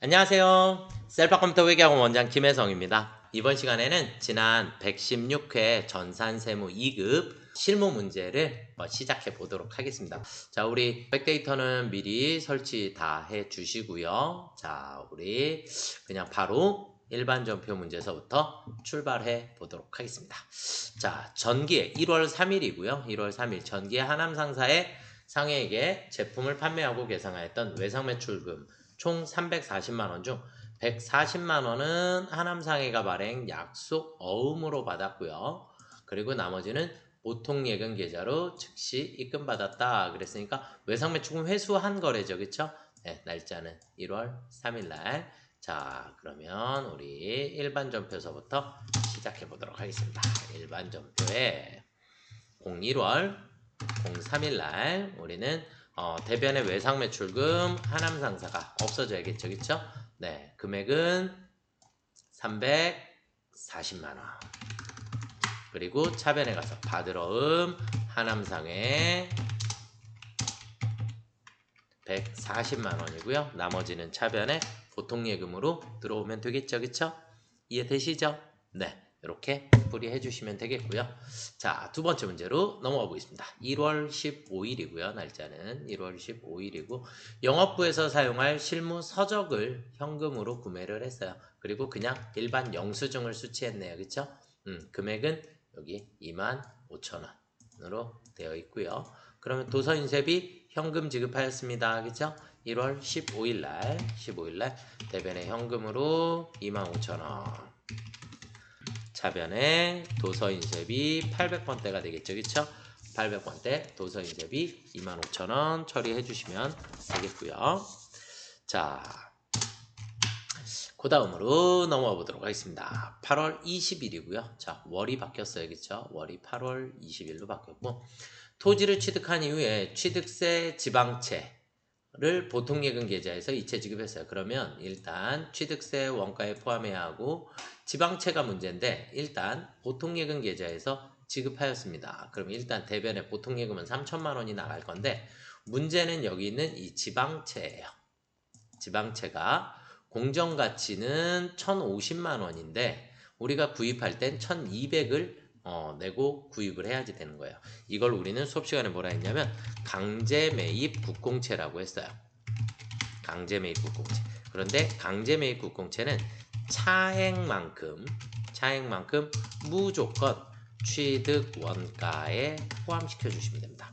안녕하세요. 셀프컴퓨터 회계학원 원장 김혜성입니다. 이번 시간에는 지난 116회 전산세무 2급 실무 문제를 시작해 보도록 하겠습니다. 자, 우리 백데이터는 미리 설치 다 해 주시고요. 자, 우리 그냥 바로 일반 전표 문제서부터 출발해 보도록 하겠습니다. 자, 전기에 1월 3일이고요. 1월 3일 전기에 하남상사의 상해에게 제품을 판매하고 계상하였던 외상 매출금 총 340만원 중 140만원은 하남상해가 발행 약속 어음으로 받았고요. 그리고 나머지는 보통예금 계좌로 즉시 입금받았다. 그랬으니까 외상매출금 회수한 거래죠. 그쵸? 네, 날짜는 1월 3일날. 자, 그러면 우리 일반전표서부터 시작해 보도록 하겠습니다. 일반전표에 01월 03일날 우리는 대변의 외상매출금 하남상사가 없어져야겠죠. 그쵸? 네, 금액은 340만원. 그리고 차변에 가서 받으러음 하남상에 140만원이고요. 나머지는 차변에 보통예금으로 들어오면 되겠죠. 그쵸? 이해되시죠? 네, 이렇게 풀이해 주시면 되겠고요. 자, 두 번째 문제로 넘어가 보겠습니다. 1월 15일이고요. 날짜는 1월 15일이고 영업부에서 사용할 실무 서적을 현금으로 구매를 했어요. 그리고 그냥 일반 영수증을 수취했네요. 그쵸? 금액은 여기 25,000원으로 되어 있고요. 그러면 도서인쇄비 현금 지급하였습니다. 그쵸? 1월 15일날 대변에 현금으로 25,000원. 차변에 도서인쇄비 800번대가 되겠죠. 그쵸? 800번대 도서인쇄비 25,000원 처리해 주시면 되겠고요. 자, 그 다음으로 넘어가 보도록 하겠습니다. 8월 20일이고요. 자, 월이 바뀌었어요. 그쵸? 월이 8월 20일로 바뀌었고 토지를 취득한 이후에 취득세 지방채를 보통예금 계좌에서 이체 지급했어요. 그러면 일단 취득세 원가에 포함해야 하고 지방채가 문제인데 일단 보통예금 계좌에서 지급하였습니다. 그럼 일단 대변에 보통예금은 3천만 원이 나갈 건데 문제는 여기 있는 이 지방채예요. 지방채가 공정가치는 1,050만 원인데 우리가 구입할 땐 1,200을 내고 구입을 해야지 되는 거예요. 이걸 우리는 수업 시간에 뭐라 했냐면 강제매입 국공채라고 했어요. 강제매입 국공채. 그런데 강제매입 국공채는 차액만큼 무조건 취득 원가에 포함시켜 주시면 됩니다.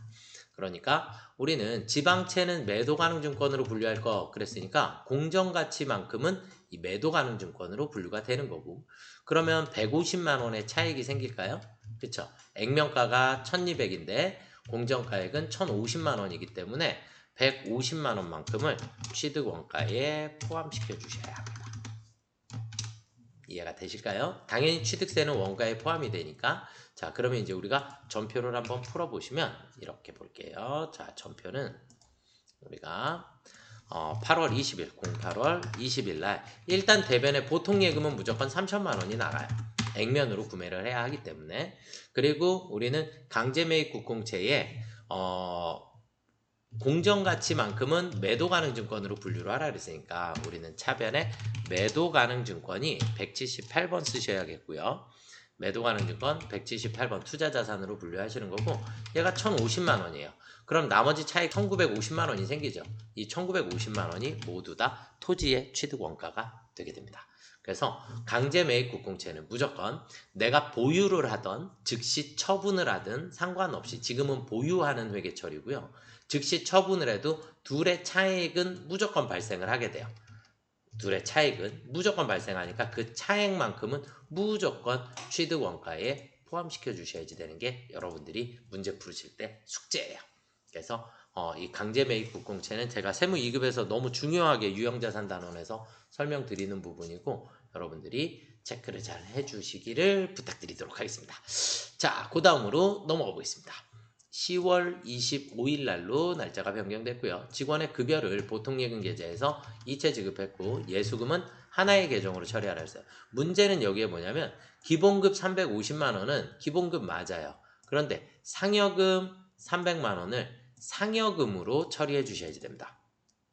그러니까 우리는 지방채는 매도가능증권으로 분류할 거 그랬으니까 공정가치만큼은 이 매도가능증권으로 분류가 되는 거고 그러면 150만 원의 차익이 생길까요? 그쵸? 액면가가 1200인데 공정가액은 1050만 원이기 때문에 150만 원만큼을 취득원가에 포함시켜 주셔야 합니다. 이해가 되실까요? 당연히 취득세는 원가에 포함이 되니까 자, 그러면 이제 우리가 전표를 한번 풀어보시면 이렇게 볼게요. 자, 전표는 우리가 8월 20일, 08월 20일 날 일단 대변에 보통예금은 무조건 3천만 원이 나가요. 액면으로 구매를 해야 하기 때문에 그리고 우리는 강제매입 국공채에 공정가치만큼은 매도가능증권으로 분류를 하라 그랬으니까 우리는 차변에 매도가능증권이 178번 쓰셔야겠고요. 매도가능증권 178번 투자자산으로 분류하시는 거고 얘가 1,050만 원이에요. 그럼 나머지 차익 1,950만 원이 생기죠. 이 1,950만 원이 모두 다 토지의 취득원가가 되게 됩니다. 그래서 강제매입 국공채는 무조건 내가 보유를 하던 즉시 처분을 하든 상관없이 지금은 보유하는 회계처리고요. 즉시 처분을 해도 둘의 차액은 무조건 발생을 하게 돼요. 둘의 차익은 무조건 발생하니까 그 차액만큼은 무조건 취득원가에 포함시켜 주셔야지 되는 게 여러분들이 문제 풀으실 때 숙제예요. 그래서 이 강제매입 국공채는 제가 세무 2급에서 너무 중요하게 유형자산단원에서 설명드리는 부분이고 여러분들이 체크를 잘 해주시기를 부탁드리도록 하겠습니다. 자, 그 다음으로 넘어가 보겠습니다. 10월 25일 날로 날짜가 변경됐고요. 직원의 급여를 보통예금 계좌에서 이체 지급했고 예수금은 하나의 계정으로 처리하라 했어요. 문제는 여기에 뭐냐면 기본급 350만 원은 기본급 맞아요. 그런데 상여금 300만 원을 상여금으로 처리해 주셔야지 됩니다.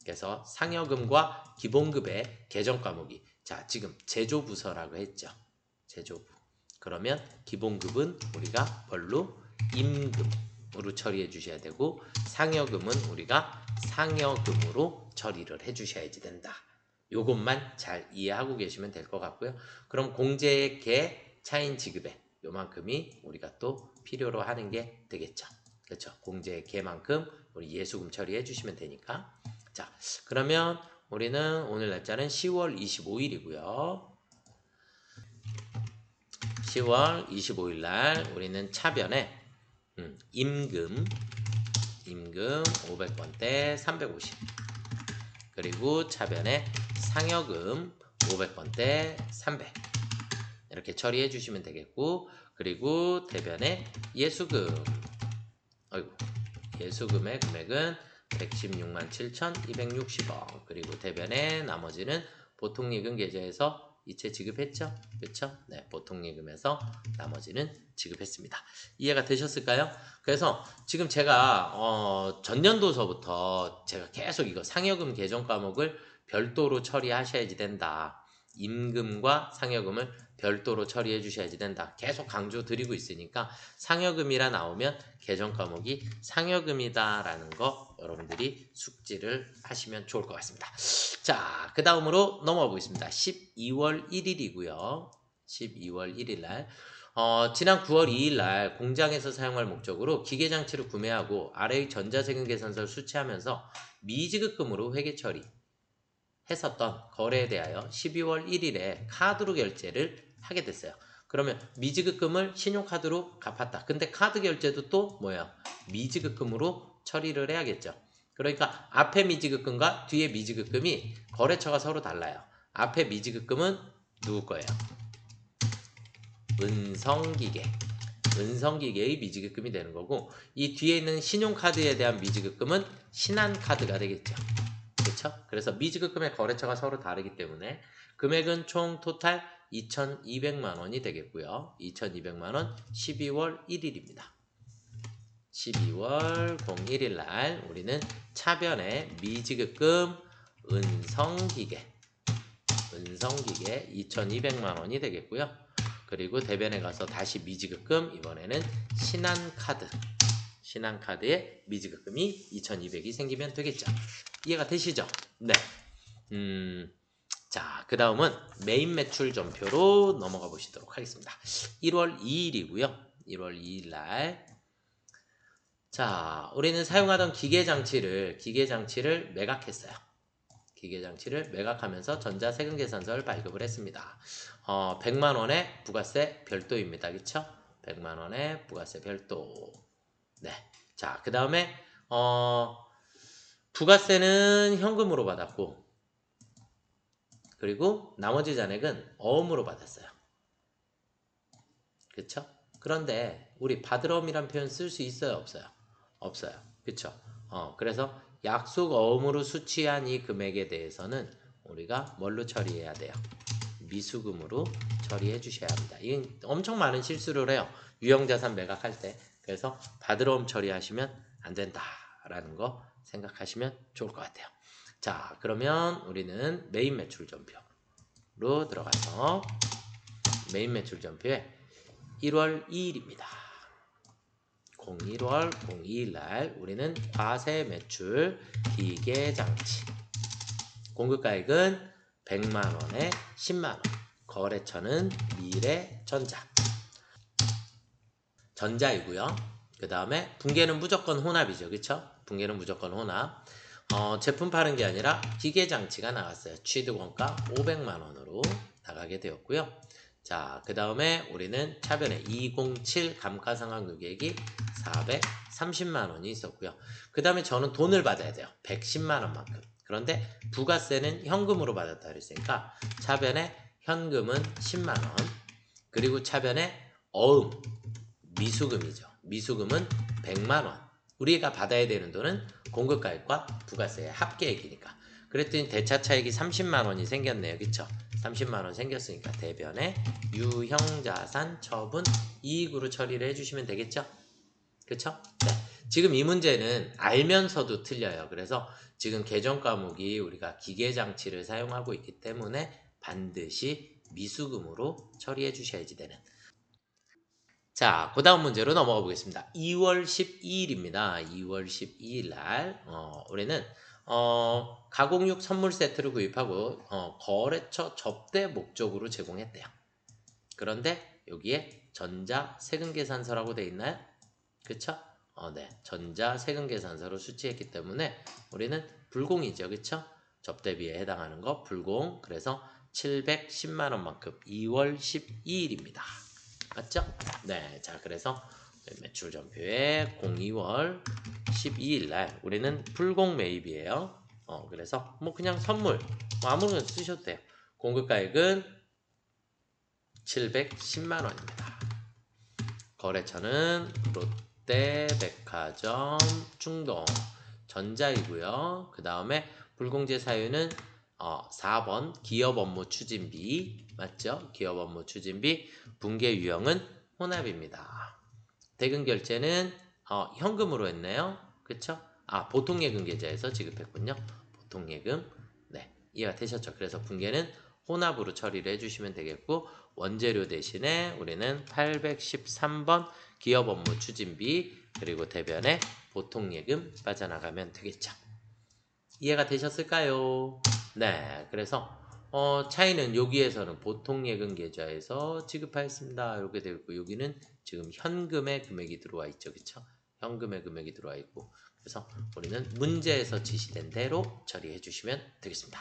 그래서 상여금과 기본급의 계정 과목이 자 지금 제조부서라고 했죠. 제조부. 그러면 기본급은 우리가 뭘로? 임금으로 처리해 주셔야 되고 상여금은 우리가 상여금으로 처리를 해 주셔야지 된다. 요것만 잘 이해하고 계시면 될 것 같고요. 그럼 공제의 개 차인 지급에 요만큼이 우리가 또 필요로 하는 게 되겠죠. 그렇죠. 공제의 개만큼 우리 예수금 처리해 주시면 되니까. 자, 그러면 우리는 오늘 날짜는 10월 25일이고요. 10월 25일 날 우리는 차변에 임금 500번대 350 그리고 차변에 상여금 500번대 300 이렇게 처리해 주시면 되겠고 그리고 대변에 예수금 예수금의 금액은 116만 7,260원 그리고 대변에 나머지는 보통예금 계좌에서 이체 지급했죠? 그렇죠? 네, 보통예금에서 나머지는 지급했습니다. 이해가 되셨을까요? 그래서 지금 제가 전년도서부터 제가 계속 이거 상여금 계정 과목을 별도로 처리하셔야지 된다. 임금과 상여금을 별도로 처리해 주셔야지 된다. 계속 강조 드리고 있으니까 상여금이라 나오면 계정 과목이 상여금이다라는 거 여러분들이 숙지를 하시면 좋을 것 같습니다. 자, 그 다음으로 넘어가 보겠습니다. 12월 1일이고요. 12월 1일 날 지난 9월 2일 날 공장에서 사용할 목적으로 기계장치를 구매하고 아래의 전자세금 계산서를 수취하면서 미지급금으로 회계 처리 했었던 거래에 대하여 12월 1일에 카드로 결제를 하게 됐어요. 그러면 미지급금을 신용카드로 갚았다. 근데 카드 결제도 또 뭐야? 미지급금으로 처리를 해야겠죠. 그러니까 앞에 미지급금과 뒤에 미지급금이 거래처가 서로 달라요. 앞에 미지급금은 누구 거예요? 은성기계의 미지급금이 되는 거고 이 뒤에 있는 신용카드에 대한 미지급금은 신한카드가 되겠죠. 그렇죠? 그래서 미지급금의 거래처가 서로 다르기 때문에 금액은 총 토탈 2,200만 원이 되겠고요. 2,200만 원 12월 1일입니다. 12월 01일 날 우리는 차변에 미지급금 은성기계 2,200만 원이 되겠고요. 그리고 대변에 가서 다시 미지급금 이번에는 신한카드의 미지급금이 2,200이 생기면 되겠죠. 이해가 되시죠? 네. 자, 그 다음은 메인 매출 전표로 넘어가 보시도록 하겠습니다. 1월 2일이고요. 1월 2일 날. 자, 우리는 사용하던 기계장치를 매각했어요. 기계장치를 매각하면서 전자세금계산서를 발급을 했습니다. 100만원의 부가세 별도입니다. 그쵸? 100만원의 부가세 별도. 네. 자, 그 다음에, 부가세는 현금으로 받았고, 그리고 나머지 잔액은 어음으로 받았어요. 그쵸? 그런데 우리 받으러움이란 표현 쓸 수 있어요? 없어요? 없어요. 그쵸? 그래서 약속 어음으로 수취한 이 금액에 대해서는 우리가 뭘로 처리해야 돼요? 미수금으로 처리해 주셔야 합니다. 이건 엄청 많은 실수를 해요. 유형자산 매각할 때. 그래서 받으러움 처리하시면 안 된다라는 거 생각하시면 좋을 것 같아요. 자, 그러면 우리는 메인 매출 전표로 들어가서 메인 매출 전표에 1월 2일입니다. 1월 02일 날 우리는 과세 매출 기계장치 공급가액은 100만원에 10만원 거래처는 미래전자이고요. 그 다음에 붕괴는 무조건 혼합이죠. 그쵸? 붕괴는 무조건 혼합. 제품 파는 게 아니라 기계장치가 나갔어요. 취득원가 500만원으로 나가게 되었고요. 자, 그 다음에 우리는 차변에 207 감가상각 누계액이 430만원이 있었고요. 그 다음에 저는 돈을 받아야 돼요. 110만원만큼. 그런데 부가세는 현금으로 받았다 그랬으니까 차변에 현금은 10만원 그리고 차변에 어음 미수금이죠. 미수금은 100만원. 우리가 받아야 되는 돈은 공급가액과 부가세의 합계액이니까. 그랬더니 대차차액이 30만원이 생겼네요. 그쵸? 30만원 생겼으니까 대변에 유형자산 처분 이익으로 처리를 해주시면 되겠죠? 그쵸? 네. 지금 이 문제는 알면서도 틀려요. 그래서 지금 계정 과목이 우리가 기계 장치를 사용하고 있기 때문에 반드시 미수금으로 처리해 주셔야지 되는. 자, 그 다음 문제로 넘어가 보겠습니다. 2월 12일입니다. 2월 12일 날 우리는 가공육 선물 세트를 구입하고 거래처 접대 목적으로 제공했대요. 그런데 여기에 전자 세금 계산서라고 되어 있나요? 그쵸? 네. 전자 세금 계산서로 수취했기 때문에 우리는 불공이죠. 그쵸? 접대비에 해당하는 거 불공. 그래서 710만 원만큼 2월 12일입니다. 맞죠? 네. 자, 그래서 매출 전표에 02월 12일 날 우리는 불공 매입이에요. 그래서 뭐 그냥 선물 뭐 아무거나 쓰셔도 돼요. 공급가액은 710만 원입니다. 거래처는 롯데, 백화점, 충동, 전자이고요. 그 다음에 불공제 사유는 4번 기업 업무 추진비 맞죠? 기업 업무 추진비 분계 유형은 혼합입니다. 대금 결제는 현금으로 했네요. 그쵸? 보통 예금 계좌에서 지급했군요. 보통 예금. 네, 이해가 되셨죠? 그래서 분계는 혼합으로 처리를 해주시면 되겠고 원재료 대신에 우리는 813번 기업 업무 추진비 그리고 대변에 보통 예금 빠져나가면 되겠죠. 이해가 되셨을까요? 네, 그래서 차이는 여기에서는 보통 예금 계좌에서 지급하였습니다. 이렇게 되어 있고 여기는 지금 현금의 금액이 들어와 있죠. 그쵸? 현금의 금액이 들어와 있고 그래서 우리는 문제에서 지시된 대로 처리해 주시면 되겠습니다.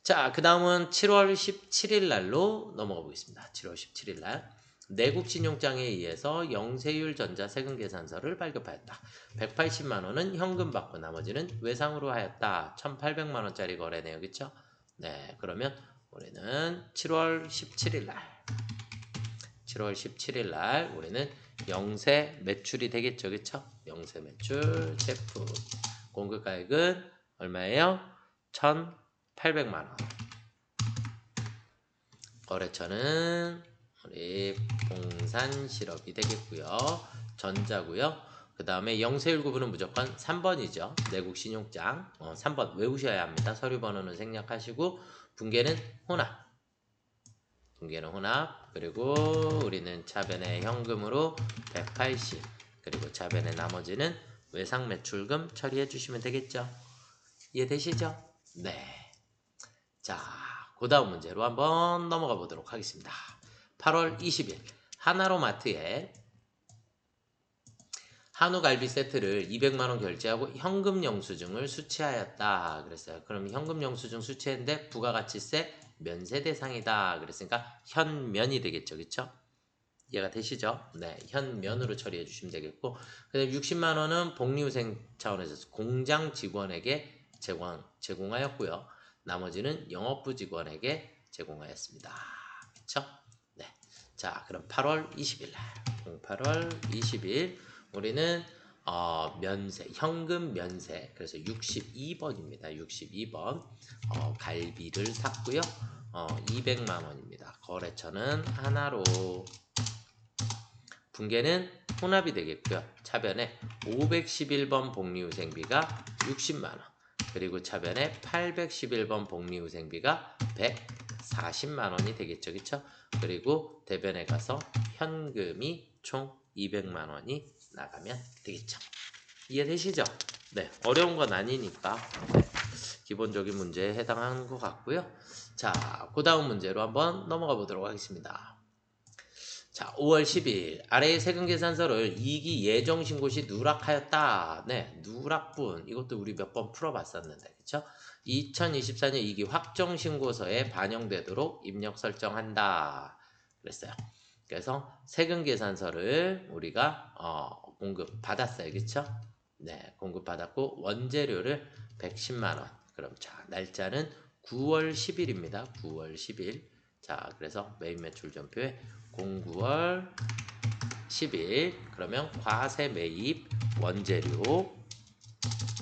자, 그 다음은 7월 17일 날로 넘어가 보겠습니다. 7월 17일 날 내국신용장에 의해서 영세율 전자 세금 계산서를 발급하였다. 180만 원은 현금 받고 나머지는 외상으로 하였다. 1,800만 원짜리 거래네요. 그쵸? 네, 그러면 우리는 7월 17일 날 우리는 영세 매출이 되겠죠. 그쵸? 영세 매출 제품 공급가액은 얼마예요? 1,800만 원. 거래처는 우리 봉산실업이 되겠고요. 전자고요. 그 다음에 영세율 구분은 무조건 3번이죠. 내국신용장 3번 외우셔야 합니다. 서류 번호는 생략하시고 분계는 혼합. 그리고 우리는 차변에 현금으로 180 그리고 차변에 나머지는 외상 매출금 처리해 주시면 되겠죠. 이해되시죠? 네. 자, 그 다음 문제로 한번 넘어가 보도록 하겠습니다. 8월 20일 하나로마트에 한우갈비 세트를 200만원 결제하고 현금 영수증을 수취하였다 그랬어요. 그럼 현금 영수증 수취했는데 부가가치세 면세 대상이다 그랬으니까 현면이 되겠죠. 그쵸? 이해가 되시죠? 네, 현면으로 처리해 주시면 되겠고 그다음 60만원은 복리후생 차원에서 공장 직원에게 제공하였고요. 나머지는 영업부 직원에게 제공하였습니다. 그쵸? 네. 자, 그럼 8월 20일 날 8월 20일 우리는 면세, 현금 면세. 그래서 62번입니다. 62번. 갈비를 샀고요. 200만 원입니다. 거래처는 하나로. 분계는 혼합이 되겠고요. 차변에 511번 복리후생비가 60만 원. 그리고 차변에 811번 복리후생비가 140만 원이 되겠죠. 그쵸? 그리고 대변에 가서 현금이 총 200만 원이 나가면 되겠죠. 이해되시죠? 네, 어려운 건 아니니까 네, 기본적인 문제에 해당하는 것 같고요. 자, 그 다음 문제로 한번 넘어가 보도록 하겠습니다. 자, 5월 10일 아래의 세금 계산서를 이기 예정 신고 시 누락하였다. 네, 누락분 이것도 우리 몇 번 풀어봤었는데, 그렇죠? 2024년 이기 확정 신고서에 반영되도록 입력 설정한다. 그랬어요. 그래서 세금 계산서를 우리가 공급 받았어요, 그렇죠? 네, 공급 받았고 원재료를 110만 원. 그럼 자, 날짜는 9월 10일입니다. 9월 10일. 자, 그래서 매입 매출 전표에 09월 10일 그러면 과세 매입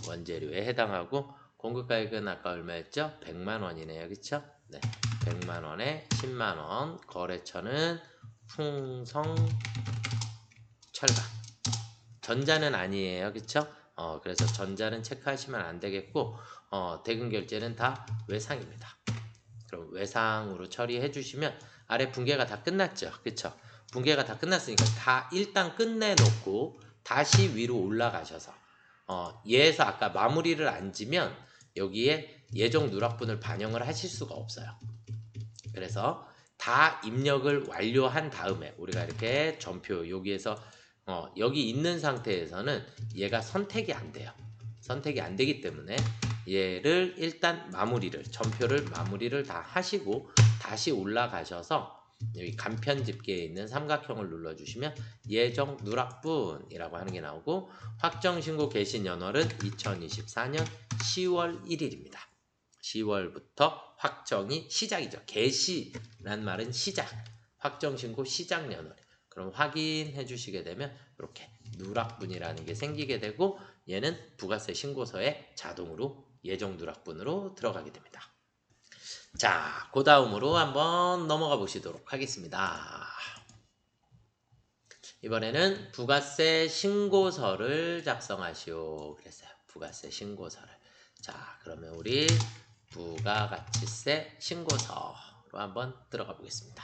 원재료에 해당하고 공급가액은 아까 얼마였죠? 100만 원이네요. 그쵸? 네. 100만 원에 10만 원. 거래처는 풍성 철강. 전자는 아니에요. 그쵸? 그래서 전자는 체크하시면 안 되겠고 대금 결제는 다 외상입니다. 그럼 외상으로 처리해 주시면 아래 분계가 다 끝났죠. 그쵸? 분계가 다 끝났으니까 다 일단 끝내놓고 다시 위로 올라가셔서 얘에서 아까 마무리를 안 지면 여기에 예정 누락분을 반영을 하실 수가 없어요. 그래서 다 입력을 완료한 다음에 우리가 이렇게 전표 여기에서 여기 있는 상태에서는 얘가 선택이 안 돼요. 선택이 안 되기 때문에 얘를 일단 전표를 마무리를 다 하시고 다시 올라가셔서 여기 간편 집계에 있는 삼각형을 눌러주시면 예정 누락분이라고 하는 게 나오고 확정신고 개시 연월은 2024년 10월 1일입니다. 10월부터 확정이 시작이죠. 개시란 말은 시작, 확정신고 시작 연월. 그럼 확인해 주시게 되면 이렇게 누락분이라는 게 생기게 되고 얘는 부가세 신고서에 자동으로 예정 누락분으로 들어가게 됩니다. 자, 그 다음으로 한번 넘어가 보시도록 하겠습니다. 이번에는 부가세 신고서를 작성하시오 그랬어요. 부가세 신고서를. 자, 그러면 우리 부가가치세 신고서로 한번 들어가 보겠습니다.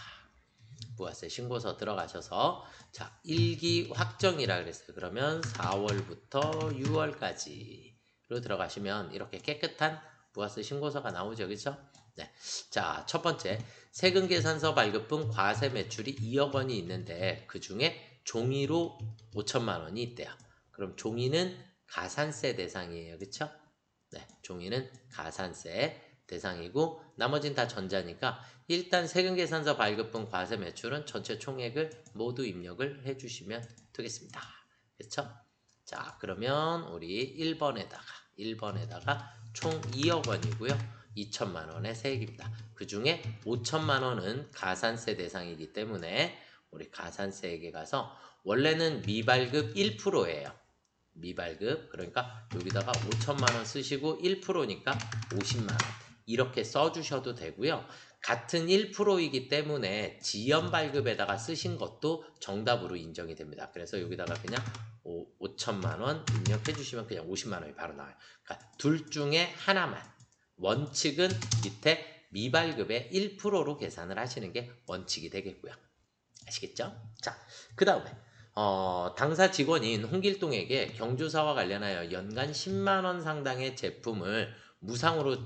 부가세 신고서 들어가셔서 자, 일기 확정이라 그랬어요. 그러면 4월부터 6월까지로 들어가시면 이렇게 깨끗한 부가세 신고서가 나오죠. 그렇죠? 네. 자, 첫 번째 세금 계산서 발급분 과세 매출이 2억 원이 있는데 그 중에 종이로 5천만 원이 있대요. 그럼 종이는 가산세 대상이에요. 그렇죠? 네, 종이는 가산세 대상이고 나머지는 다 전자니까 일단 세금계산서 발급분 과세 매출은 전체 총액을 모두 입력을 해주시면 되겠습니다. 그렇죠? 자, 그러면 우리 1번에다가 총 2억 원이고요. 2천만 원의 세액입니다. 그 중에 5천만 원은 가산세 대상이기 때문에 우리 가산세액에 가서 원래는 미발급 1%예요. 미발급 그러니까 여기다가 5천만 원 쓰시고 1%니까 50만 원 이렇게 써주셔도 되고요. 같은 1%이기 때문에 지연 발급에다가 쓰신 것도 정답으로 인정이 됩니다. 그래서 여기다가 그냥 5천만 원 입력해 주시면 그냥 50만 원이 바로 나와요. 그러니까 둘 중에 하나만 원칙은 밑에 미발급의 1%로 계산을 하시는 게 원칙이 되겠고요. 아시겠죠? 자, 그 다음에 당사 직원인 홍길동에게 경조사와 관련하여 연간 10만 원 상당의 제품을 무상으로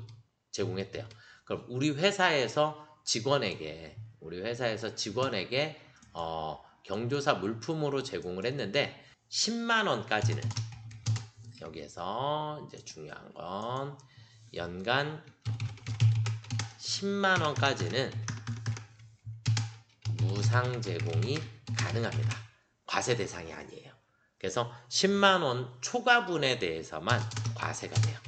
제공했대요. 그럼 우리 회사에서 직원에게 경조사 물품으로 제공을 했는데 10만 원까지는 여기에서 이제 중요한 건 연간 10만 원까지는 무상 제공이 가능합니다. 과세 대상이 아니에요. 그래서 10만 원 초과분에 대해서만 과세가 돼요.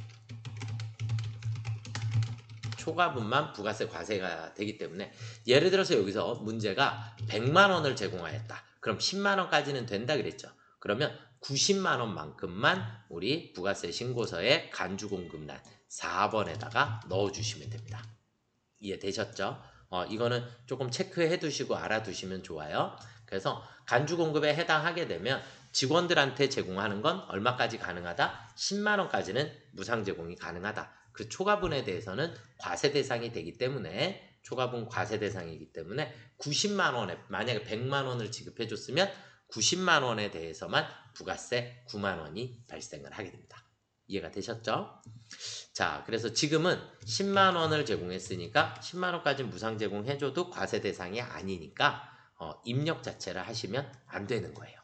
초과분만 부가세 과세가 되기 때문에 예를 들어서 여기서 문제가 100만 원을 제공하였다. 그럼 10만 원까지는 된다 그랬죠. 그러면 90만 원만큼만 우리 부가세 신고서에 간주공급란 4번에다가 넣어주시면 됩니다. 이해되셨죠? 이거는 조금 체크해 두시고 알아두시면 좋아요. 그래서 간주공급에 해당하게 되면 직원들한테 제공하는 건 얼마까지 가능하다? 10만 원까지는 무상 제공이 가능하다. 그 초과분에 대해서는 과세 대상이 되기 때문에 초과분 과세 대상이기 때문에 90만 원에 만약에 100만 원을 지급해 줬으면 90만 원에 대해서만 부가세 9만 원이 발생을 하게 됩니다. 이해가 되셨죠? 자, 그래서 지금은 10만 원을 제공했으니까 10만 원까지 무상 제공해줘도 과세 대상이 아니니까 입력 자체를 하시면 안 되는 거예요.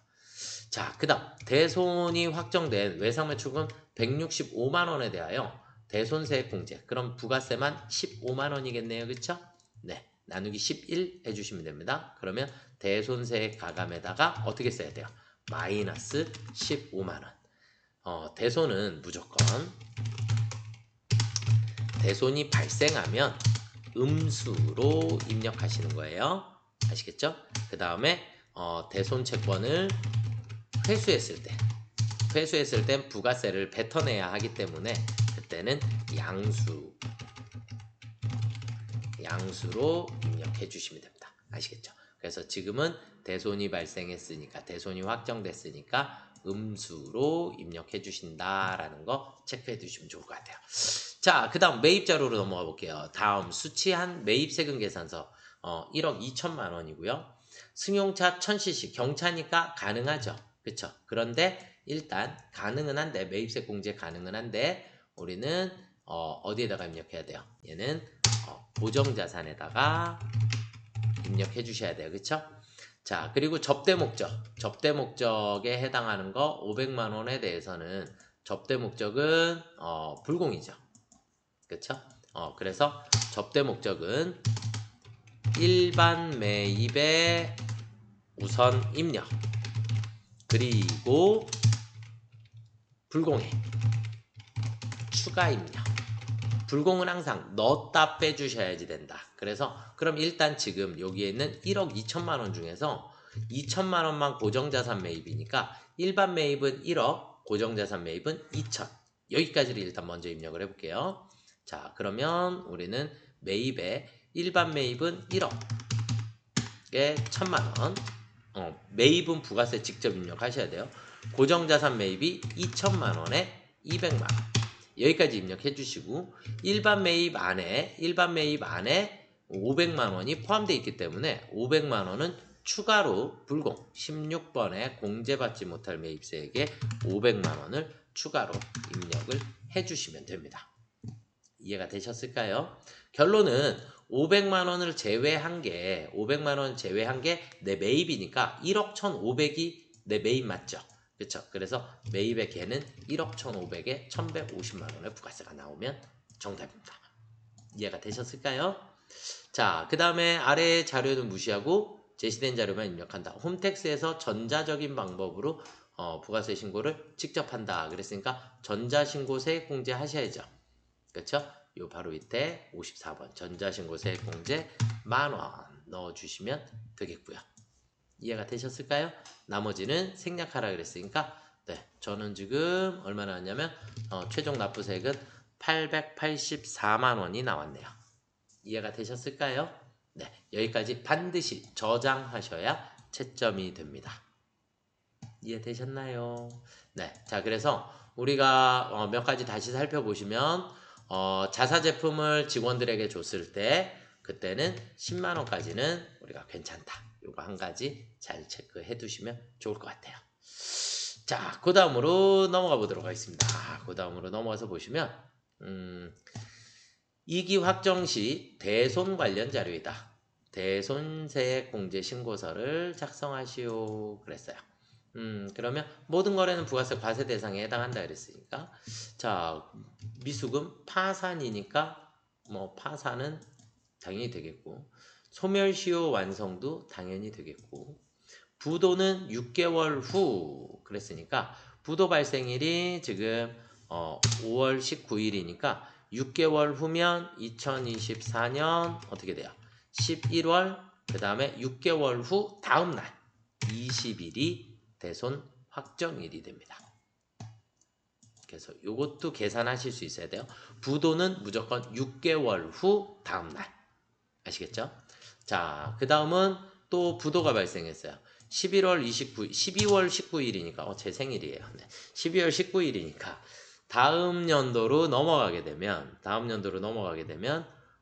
자, 그 다음 대손이 확정된 외상매출금 165만 원에 대하여 대손세액 공제. 그럼 부가세만 15만 원이겠네요. 그쵸? 네, 나누기 11 해주시면 됩니다. 그러면 대손세액 가감에다가 어떻게 써야 돼요? 마이너스 15만 원. 대손은 무조건 대손이 발생하면 음수로 입력하시는 거예요. 아시겠죠? 그 다음에 대손 채권을 회수했을 땐 부가세를 뱉어내야 하기 때문에 그때는 양수로 입력해 주시면 됩니다. 아시겠죠? 그래서 지금은 대손이 발생했으니까 대손이 확정됐으니까 음수로 입력해 주신다라는 거 체크해 두시면 좋을 것 같아요. 자, 그 다음 매입 자료로 넘어가 볼게요. 다음 수취한 매입 세금 계산서 1억 2천만 원이고요. 승용차 1000cc 경차니까 가능하죠. 그쵸? 그런데 일단 가능은 한데 매입세 공제 가능은 한데 우리는 어디에다가 입력해야 돼요? 얘는 고정자산에다가 입력해 주셔야 돼요. 그쵸? 자, 그리고 접대 목적에 해당하는 거 500만 원에 대해서는 접대 목적은 불공이죠. 그쵸? 그래서 접대 목적은 일반 매입에 우선 입력, 그리고 불공에 추가 입력. 불공은 항상 넣었다 빼주셔야지 된다. 그래서 그럼 일단 지금 여기에 있는 1억 2천만 원 중에서 2천만 원만 고정자산 매입이니까 일반 매입은 1억, 고정자산 매입은 2천. 여기까지를 일단 먼저 입력을 해볼게요. 자, 그러면 우리는 매입에 일반 매입은 1억에 1천만 원. 매입은 부가세 직접 입력하셔야 돼요. 고정자산 매입이 2천만 원에 200만 원. 여기까지 입력해 주시고 일반 매입 안에 500만 원이 포함되어 있기 때문에 500만 원은 추가로 불공 16번에 공제받지 못할 매입세액에 500만 원을 추가로 입력을 해 주시면 됩니다. 이해가 되셨을까요? 결론은 500만 원을 제외한 게 내 매입이니까 1억 1,500이 내 매입 맞죠? 그렇죠? 그래서 매입의 개는 1억 1,500에 1,150만 원의 부가세가 나오면 정답입니다. 이해가 되셨을까요? 자, 그 다음에 아래 자료는 무시하고 제시된 자료만 입력한다. 홈택스에서 전자적인 방법으로 부가세 신고를 직접 한다. 그랬으니까 전자신고 세액공제 하셔야죠. 그렇죠? 요 바로 밑에 54번 전자신고 세액공제 10,000원 넣어주시면 되겠고요. 이해가 되셨을까요? 나머지는 생략하라 그랬으니까 네, 저는 지금 얼마나 왔냐면 최종 납부세액은 884만 원이 나왔네요. 이해가 되셨을까요? 네, 여기까지 반드시 저장하셔야 채점이 됩니다. 이해되셨나요? 네, 자 그래서 우리가 몇 가지 다시 살펴보시면 자사 제품을 직원들에게 줬을 때 그때는 10만 원까지는 우리가 괜찮다. 요거 한 가지 잘 체크해 두시면 좋을 것 같아요. 자, 그 다음으로 넘어가 보도록 하겠습니다. 그 다음으로 넘어가서 보시면 2기 확정 시 대손 관련 자료이다. 대손세액 공제 신고서를 작성하시오 그랬어요. 그러면 모든 거래는 부가세 과세 대상에 해당한다 그랬으니까 자 미수금 파산이니까 뭐 파산은 당연히 되겠고 소멸시효 완성도 당연히 되겠고 부도는 6개월 후 그랬으니까 부도 발생일이 지금 5월 19일이니까 6개월 후면 2024년 어떻게 돼요? 11월 그 다음에 6개월 후 다음 날 20일이 대손 확정일이 됩니다. 그래서 이것도 계산하실 수 있어야 돼요. 부도는 무조건 6개월 후 다음 날. 아시겠죠? 자, 그 다음은 또 부도가 발생했어요. 12월 19일이니까 제 생일이에요. 네. 12월 19일이니까 다음 연도로 넘어가게 되면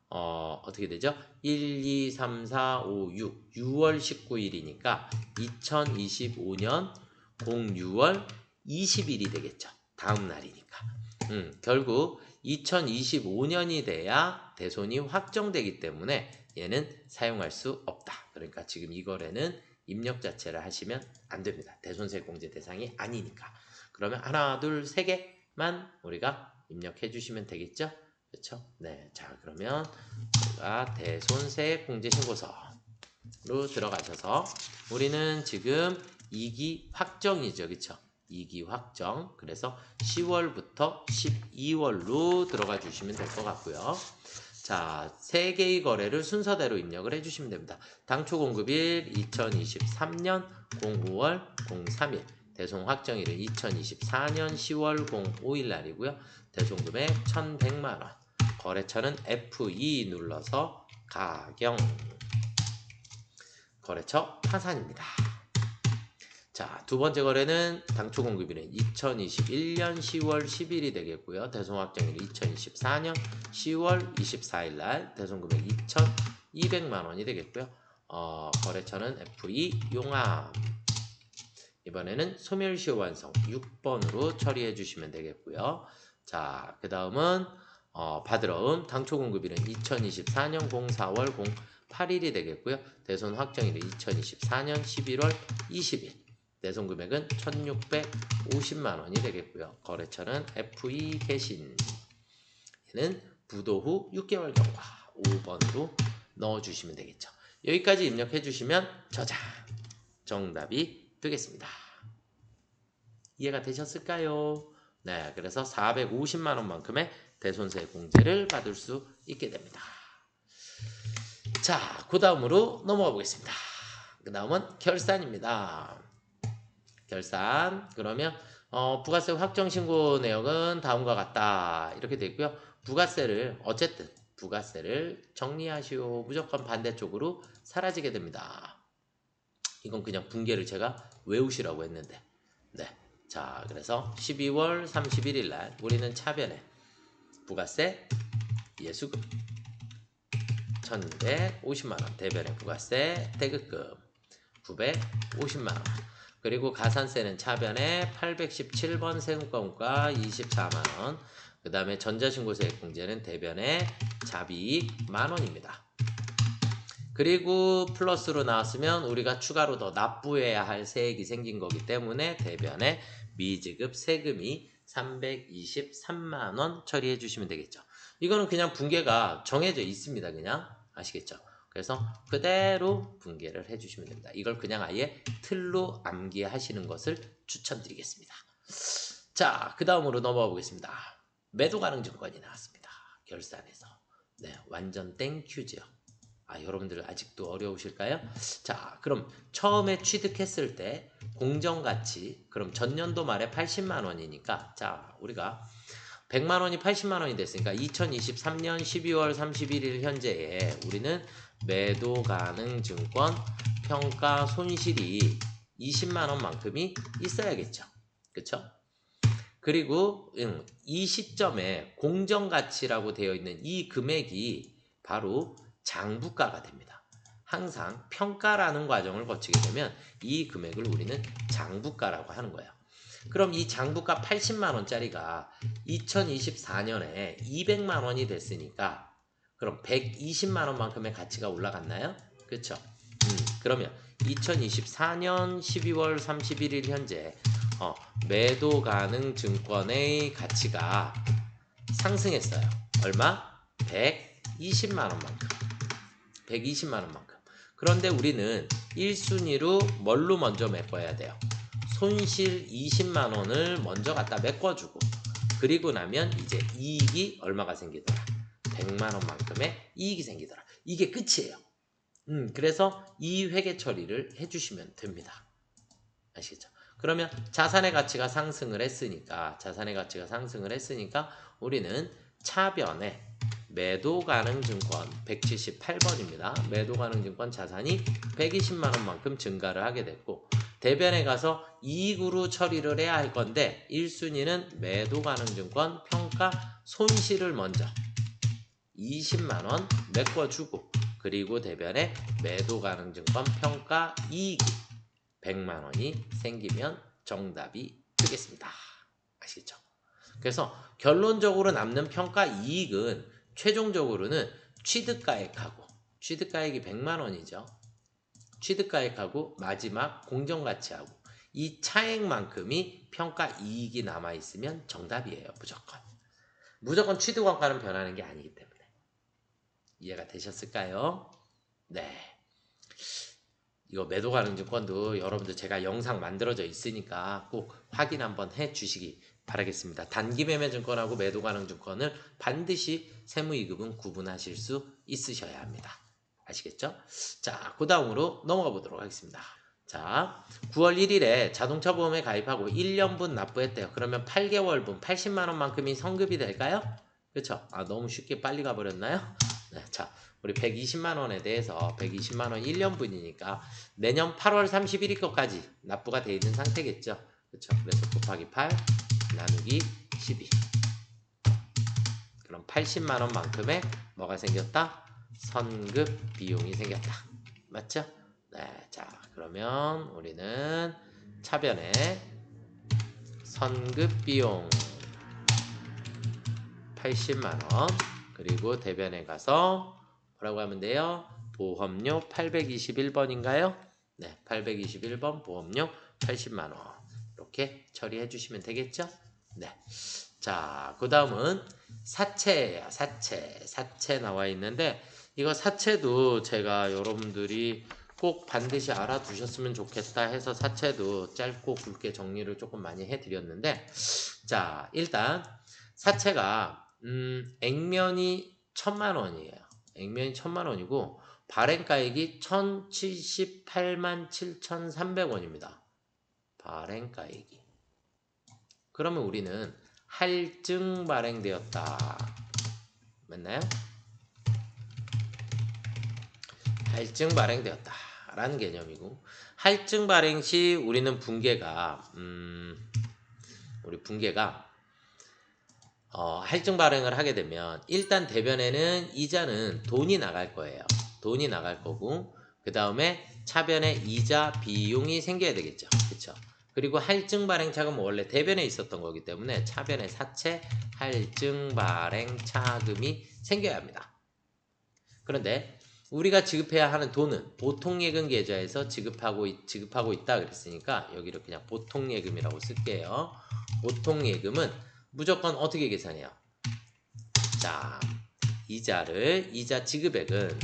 어떻게 되죠? 1, 2, 3, 4, 5, 6월 19일이니까 2025년 06월 20일이 되겠죠. 다음 날이니까. 결국 2025년이 돼야 대손이 확정되기 때문에 얘는 사용할 수 없다. 그러니까 지금 이 거래는 입력 자체를 하시면 안 됩니다. 대손세 공제 대상이 아니니까. 그러면 하나, 둘, 세 개만 우리가 입력해 주시면 되겠죠? 그렇죠? 네. 자, 그러면 우리가 대손세 공제 신고서로 들어가셔서 우리는 지금 2기 확정이죠. 그렇죠? 2기 확정. 그래서 10월부터 12월로 들어가 주시면 될 것 같고요. 자, 3개의 거래를 순서대로 입력을 해주시면 됩니다. 당초 공급일 2023년 05월 03일, 대손 확정일은 2024년 10월 05일 날이고요. 대손금액 1,100만원, 거래처는 F2 눌러서 가경, 거래처 파산입니다. 자, 두 번째 거래는 당초 공급일은 2021년 10월 10일이 되겠고요. 대손 확정일은 2024년 10월 24일 날 대손 금액 2,200만 원이 되겠고요. 거래처는 FE 용암. 이번에는 소멸시효 완성 6번으로 처리해 주시면 되겠고요. 자, 그 다음은 받으러음 당초 공급일은 2024년 04월 08일이 되겠고요. 대손 확정일은 2024년 11월 20일. 대손 금액은 1,650만 원이 되겠고요. 거래처는 FE 개신. 얘는 부도 후 6개월 경과 5번으로 넣어주시면 되겠죠. 여기까지 입력해 주시면 저장 정답이 되겠습니다. 이해가 되셨을까요? 네, 그래서 450만 원만큼의 대손세 공제를 받을 수 있게 됩니다. 자, 그 다음으로 넘어가 보겠습니다. 그 다음은 결산입니다. 결산. 그러면 부가세 확정 신고 내역은 다음과 같다. 이렇게 되어 있고요. 부가세를 어쨌든 부가세를 정리하시오. 무조건 반대쪽으로 사라지게 됩니다. 이건 그냥 분계를 제가 외우시라고 했는데. 네. 자, 그래서 12월 31일 날 우리는 차변에 부가세 예수금 1,250만 원, 대변에 부가세 대급금 950만 원, 그리고 가산세는 차변에 817번 세금과물가 24만 원, 그 다음에 전자신고세액 공제는 대변에 자비이익 만원입니다. 그리고 플러스로 나왔으면 우리가 추가로 더 납부해야 할 세액이 생긴 거기 때문에 대변에 미지급 세금이 323만 원 처리해 주시면 되겠죠. 이거는 그냥 분계가 정해져 있습니다. 그냥 아시겠죠? 그래서 그대로 분계를 해주시면 됩니다. 이걸 그냥 아예 틀로 암기하시는 것을 추천드리겠습니다. 자, 그 다음으로 넘어가 보겠습니다. 매도 가능 증권이 나왔습니다. 결산에서. 네, 완전 땡큐죠. 여러분들 아직도 어려우실까요? 자, 그럼 처음에 취득했을 때 공정가치, 그럼 전년도 말에 80만 원이니까, 자, 우리가 100만 원이 80만 원이 됐으니까 2023년 12월 31일 현재에 우리는 매도 가능 증권 평가 손실이 20만 원만큼이 있어야겠죠. 그쵸? 그리고 이 시점에 공정가치라고 되어 있는 이 금액이 바로 장부가가 됩니다. 항상 평가라는 과정을 거치게 되면 이 금액을 우리는 장부가라고 하는 거예요. 그럼 이 장부가 80만 원짜리가 2024년에 200만 원이 됐으니까 그럼 120만 원만큼의 가치가 올라갔나요? 그렇죠? 그러면 2024년 12월 31일 현재 매도 가능 증권의 가치가 상승했어요. 얼마? 120만 원만큼. 120만 원만큼. 그런데 우리는 1순위로 뭘로 먼저 메꿔야 돼요? 손실 20만 원을 먼저 갖다 메꿔주고, 그리고 나면 이제 이익이 얼마가 생기더라? 100만 원만큼의 이익이 생기더라. 이게 끝이에요. 그래서 이 회계 처리를 해주시면 됩니다. 아시겠죠? 그러면 자산의 가치가 상승을 했으니까 우리는 차변에 매도 가능 증권 178번입니다. 매도 가능 증권 자산이 120만 원만큼 증가를 하게 됐고, 대변에 가서 이익으로 처리를 해야 할 건데 1순위는 매도 가능 증권 평가 손실을 먼저 20만 원 메꿔주고, 그리고 대변에 매도 가능 증권 평가 이익이 100만 원이 생기면 정답이 되겠습니다. 아시겠죠? 그래서 결론적으로 남는 평가 이익은 최종적으로는 취득가액하고, 취득가액이 100만 원이죠. 취득가액하고 마지막 공정가치하고 이 차액만큼이 평가 이익이 남아있으면 정답이에요. 무조건 취득원가는 변하는 게 아니기 때문에. 이해가 되셨을까요? 네. 이거 매도 가능 증권도 여러분들 제가 영상 만들어져 있으니까 꼭 확인 한번 해 주시기 바라겠습니다. 단기 매매 증권하고 매도 가능 증권을 반드시 세무이급은 구분하실 수 있으셔야 합니다. 아시겠죠? 자, 그 다음으로 넘어가 보도록 하겠습니다. 자, 9월 1일에 자동차 보험에 가입하고 1년분 납부했대요. 그러면 8개월분 80만 원만큼이 성급이 될까요? 그렇죠? 너무 쉽게 빨리 가버렸나요? 네, 자, 우리 120만 원에 대해서 120만 원 1년분이니까 내년 8월 31일 것까지 납부가 돼 있는 상태겠죠. 그렇죠? 그래서 곱하기 8 나누기 12. 그럼 80만 원만큼의 뭐가 생겼다? 선급 비용이 생겼다. 맞죠? 네, 자 그러면 우리는 차변에 선급 비용 80만 원 그리고 대변에 가서 뭐라고 하면 돼요? 보험료 821번인가요? 네, 821번 보험료 80만 원 이렇게 처리해 주시면 되겠죠? 네. 자, 그 다음은 사채예요. 사채 나와 있는데 이거 사채도 제가 여러분들이 꼭 반드시 알아두셨으면 좋겠다 해서 사채도 짧고 굵게 정리를 조금 많이 해드렸는데 자, 일단 사채가 액면이 1000만 원이에요. 액면이 1000만 원이고 발행가액이 1078만 7300원입니다. 발행가액이. 그러면 우리는 할증 발행되었다. 맞나요? 할증 발행되었다 라는 개념이고 할증 발행 시 우리는 분계가 할증 발행을 하게 되면 일단 대변에는 이자는 돈이 나갈 거예요. 돈이 나갈 거고 그 다음에 차변에 이자 비용이 생겨야 되겠죠. 그렇죠? 그리고 할증 발행 차금은 원래 대변에 있었던 거기 때문에 차변에 사채 할증 발행 차금이 생겨야 합니다. 그런데 우리가 지급해야 하는 돈은 보통예금 계좌에서 지급하고 있다 그랬으니까 여기를 그냥 보통예금이라고 쓸게요. 보통예금은 무조건 어떻게 계산해요? 자, 이자 지급액은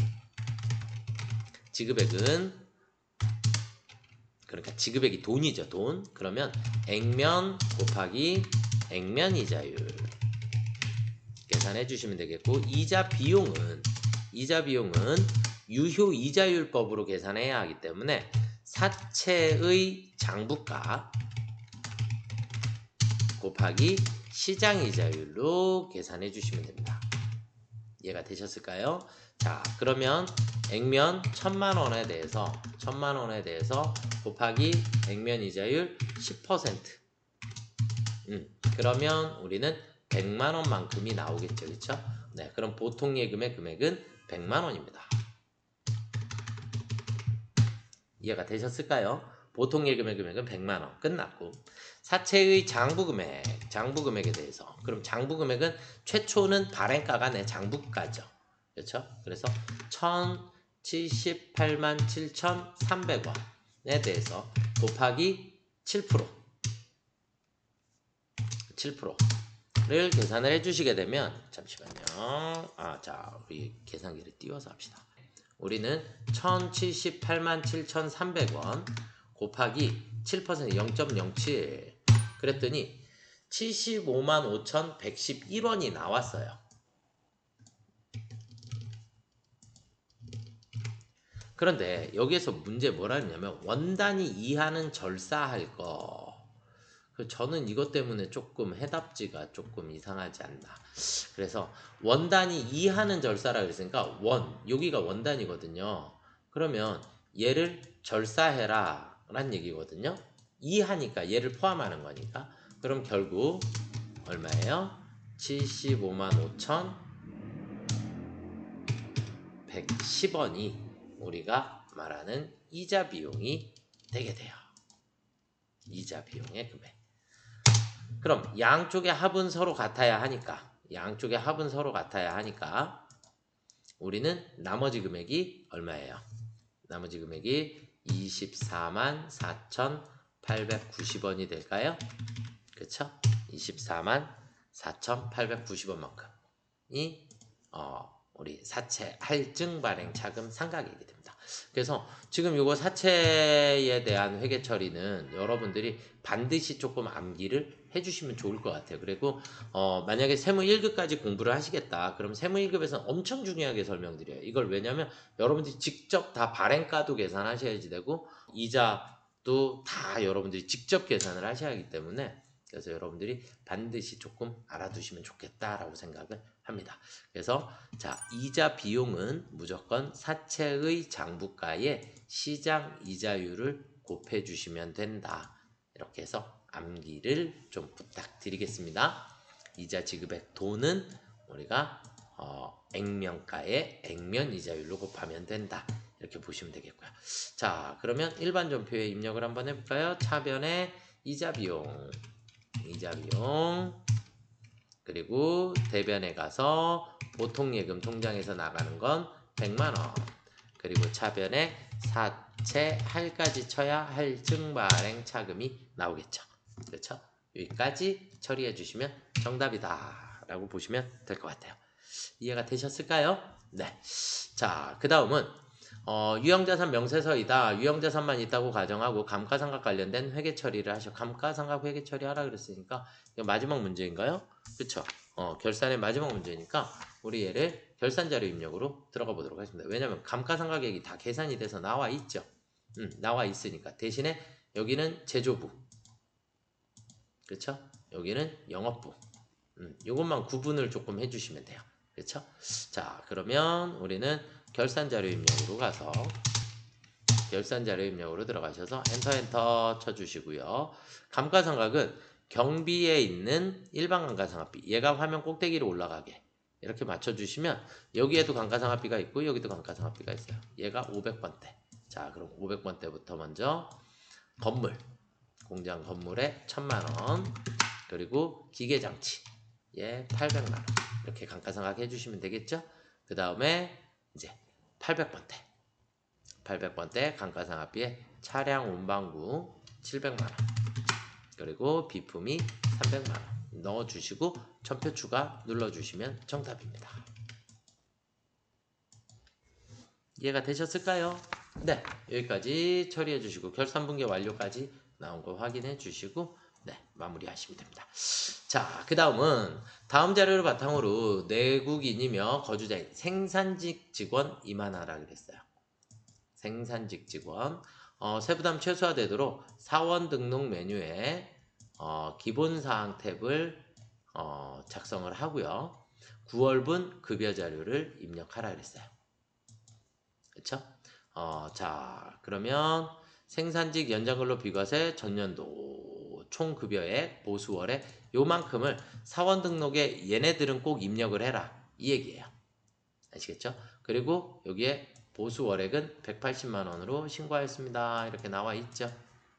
그러니까 지급액이 돈이죠. 돈. 그러면 액면 곱하기 액면 이자율 계산해 주시면 되겠고 이자 비용은 유효 이자율법으로 계산해야 하기 때문에 사채의 장부가 곱하기 시장 이자율로 계산해 주시면 됩니다. 이해가 되셨을까요? 자, 그러면 액면 1000만 원에 대해서 곱하기 액면 이자율 10%. 그러면 우리는 100만 원만큼이 나오겠죠. 그렇죠? 네, 그럼 보통 예금의 금액은 100만 원입니다. 이해가 되셨을까요? 보통 예금의 금액은 100만 원. 끝났고 사채의 장부금액에 대해서 그럼 장부금액은 최초는 발행가가 내 장부가죠. 그렇죠? 그래서 1078만 7,300원에 대해서 곱하기 7%를 계산을 해주시게 되면 잠시만요. 자 우리 계산기를 띄워서 합시다. 우리는 1078만 7,300원 곱하기 7% 0.07 그랬더니 75만 5,111원이 나왔어요. 그런데 여기에서 문제 뭐라 했냐면 원단위 이하는 절사할 거. 저는 이것 때문에 조금 해답지가 조금 이상하지 않나. 그래서 원단위 이하는 절사라 그랬으니까 여기가 원단이거든요. 그러면 얘를 절사해라 라는 얘기거든요. 이하니까 얘를 포함하는 거니까. 그럼 결국 얼마예요? 75만 5,110원이 우리가 말하는 이자 비용이 되게 돼요. 이자 비용의 금액. 그럼 양쪽의 합은 서로 같아야 하니까 우리는 나머지 금액이 얼마예요? 나머지 금액이 24만 4,890원이 될까요? 그렇죠? 24만 4,890원만큼이 우리 사채 할증 발행 차금 상각액이 됩니다. 그래서 지금 요거 사채에 대한 회계 처리는 여러분들이 반드시 조금 암기를 해주시면 좋을 것 같아요. 그리고 만약에 세무 1급까지 공부를 하시겠다. 그럼 세무 1급에서는 엄청 중요하게 설명드려요. 이걸 왜냐면 여러분들이 직접 다 발행가도 계산하셔야지 되고 이자도 다 여러분들이 직접 계산을 하셔야 하기 때문에 그래서 여러분들이 반드시 조금 알아두시면 좋겠다라고 생각을 합니다. 그래서 자, 이자 비용은 무조건 사채의 장부가에 시장 이자율을 곱해 주시면 된다. 이렇게 해서 암기를 좀 부탁드리겠습니다. 이자 지급액 돈은 우리가 액면가에 액면 이자율로 곱하면 된다. 이렇게 보시면 되겠고요. 자, 그러면 일반 전표에 입력을 한번 해볼까요? 차변에 이자 비용, 그리고 대변에 가서 보통예금 통장에서 나가는 건 100만원, 그리고 차변에 사채 할까지 쳐야 할증 발행 차금이 나오겠죠. 그렇죠? 여기까지 처리해 주시면 정답이다 라고 보시면 될 것 같아요. 이해가 되셨을까요? 네. 자, 그 다음은 유형자산 명세서이다. 유형자산만 있다고 가정하고 감가상각 관련된 회계 처리를 하셔. 감가상각 회계 처리하라 그랬으니까 이거 마지막 문제인가요? 그쵸? 결산의 마지막 문제니까 우리 얘를 결산자료 입력으로 들어가 보도록 하겠습니다. 왜냐면 감가상각액이 다 계산이 돼서 나와 있죠. 나와 있으니까. 대신에 여기는 제조부, 그쵸? 여기는 영업부. 요것만 구분을 조금 해주시면 돼요. 그쵸? 자, 그러면 우리는 결산자료 입력으로 가서 결산자료 입력으로 들어가셔서 엔터 쳐주시고요. 감가상각은 경비에 있는 일반 감가상각비, 얘가 화면 꼭대기로 올라가게 이렇게 맞춰주시면 여기에도 감가상각비가 있고 여기도 감가상각비가 있어요. 얘가 500번대. 자, 그럼 500번대부터 먼저 건물, 공장 건물에 1000만원, 그리고 기계장치 예 800만원 이렇게 감가상각 해주시면 되겠죠. 그 다음에 이제 800번대 감가상각비에 차량 운반구 700만원, 그리고 비품이 300만원 넣어주시고 전표 추가 눌러주시면 정답입니다. 이해가 되셨을까요? 네, 여기까지 처리해 주시고 결산분계 완료까지 나온 거 확인해 주시고 네, 마무리하시면 됩니다. 자, 그 다음은 다음 자료를 바탕으로 내국인이며 거주자인 생산직 직원 임한하라 그랬어요. 생산직 직원 세부담 최소화되도록 사원 등록 메뉴에 기본사항 탭을 작성을 하고요. 9월분 급여 자료를 입력하라 그랬어요. 그쵸? 자, 그러면 생산직 연장근로 비과세 전년도 총급여액 보수월에 요만큼을 사원 등록에 얘네들은 꼭 입력을 해라 이 얘기예요. 아시겠죠? 그리고 여기에 보수월액은 180만원으로 신고하였습니다. 이렇게 나와 있죠.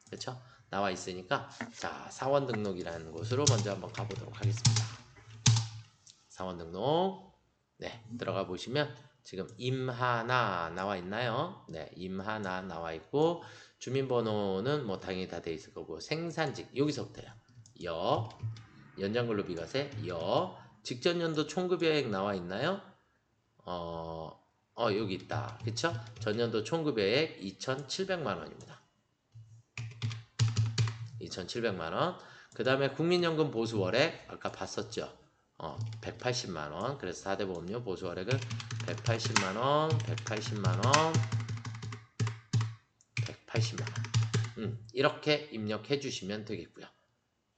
그렇죠? 나와 있으니까 자, 사원 등록이라는 곳으로 먼저 한번 가보도록 하겠습니다. 사원 등록 네, 들어가 보시면 지금 임하나 나와 있나요? 네, 임하나 나와 있고 주민번호는 뭐 당연히 다 돼 있을 거고 생산직 여기서부터요. 연장근로비과세 직전연도 총급여액 나와 있나요? 여기 있다. 그쵸? 전년도 총급여액 2,700만원입니다. 2,700만원. 그 다음에 국민연금 보수월액 아까 봤었죠? 180만원. 그래서 4대 보험료 보수월액은 180만원, 180만원, 180만원. 이렇게 입력해 주시면 되겠고요.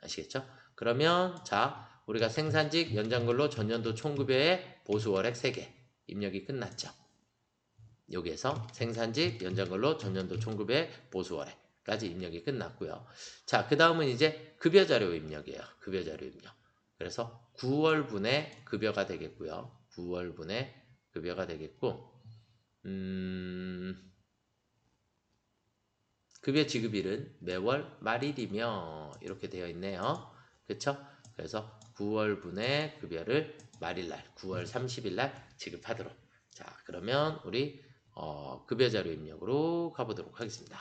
아시겠죠? 그러면 자, 우리가 생산직 연장근로 전년도 총급여액 보수월액 3개 입력이 끝났죠. 여기에서 생산직 연장근로 전년도 총급여액 보수월액까지 입력이 끝났고요. 자, 그 다음은 이제 급여자료 입력이에요. 급여자료 입력. 그래서 9월분의 급여가 되겠고요. 9월분의 급여가 되겠고 급여 지급일은 매월 말일이며 이렇게 되어 있네요. 그렇죠? 그래서 9월분의 급여를 말일날 9월 30일날 지급하도록. 자, 그러면 우리 급여자료 입력으로 가보도록 하겠습니다.